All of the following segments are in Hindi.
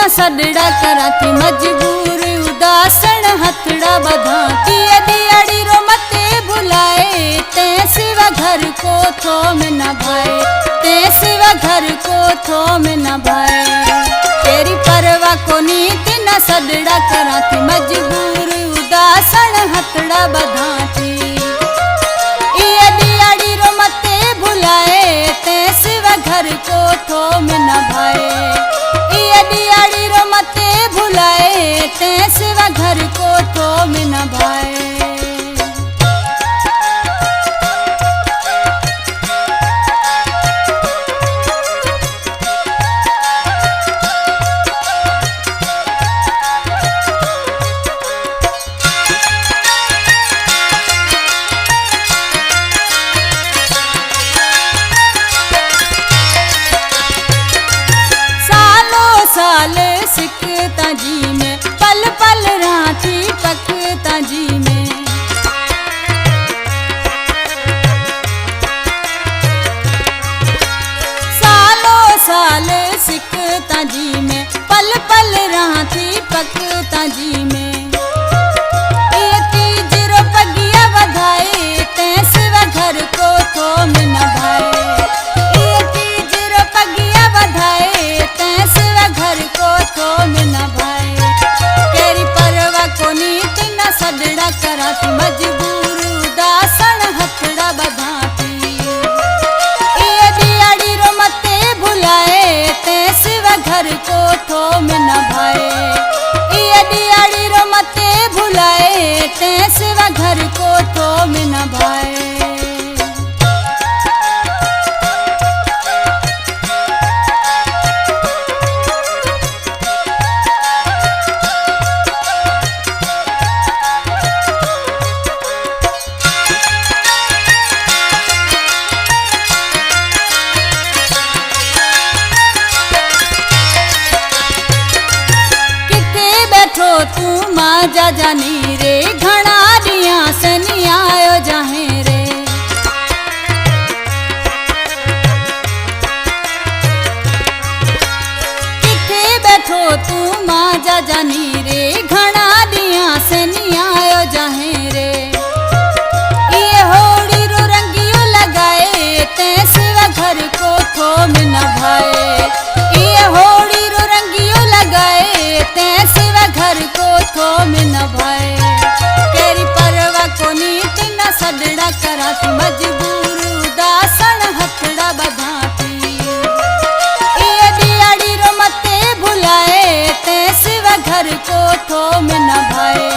तिना सडड़ा करा थी मजबूर उदासन हथड़ा बधा थी दियाड़ी रो मते भुलाए ते सिवा घर को थो में न भाए ते सिवा घर को थो में न भाए तेरी परवा को नीत न सडड़ा करा थी मजबूर उदासन हथड़ा बधा थी ये दियाड़ी रो मते भुलाए ते सिवा घर को थो में न भाए ये दियाड़ी रो मते भुलाए ते सिवा घर को थो में न भाए। साल सिकता जी में पल पल राती पकता जी में सालों साल सिकता जी में पल पल राती पकता जी में ये तीज रो पगिया बधाए ते सिवा घर को थो में न भाए ये तीज रो पगिया बधाए ते सिवा घर को थो में न भाए तेरी परवा को नीत न सडड़ा करा थी मजबूर उदासन हथड़ा बधा थी ये दियाड़ी रो मते भुलाए ते सिवा घर को थो में न भाए ये दियाड़ी रो मते भुलाए ते सिवा घर को थो में न भाए। तू माजा जानी रे घना दिया सनी आयो जाहे रे किथे बैठो तू माजा जानी रे घना दिया सनी आयो जाहे रे ये होड़ी रो रंगियो लगाए ते सिवा घर को थो में न भाए ये होड़ी रो रंगियो लगाए ते सिवा घर को थो में न भाए तेरी परवा को नीत न सडड़ा करा थी मजबूर उदासन हथड़ा बधा थी ये दियाड़ी रो मते भुलाए ते सिवा घर को थो में न भाए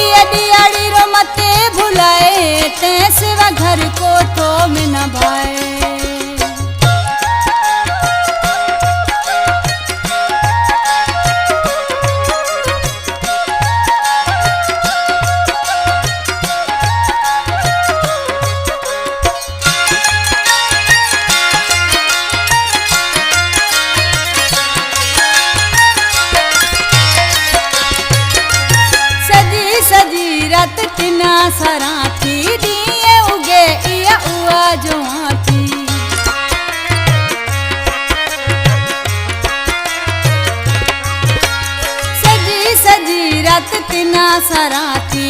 ये दियाड़ी रो मते भुलाए ते सिवा घर को थो में न भाए। सजी रात तिना सरा थी दिए उगे इया उआ जो थी सजी रात तिना सरा थी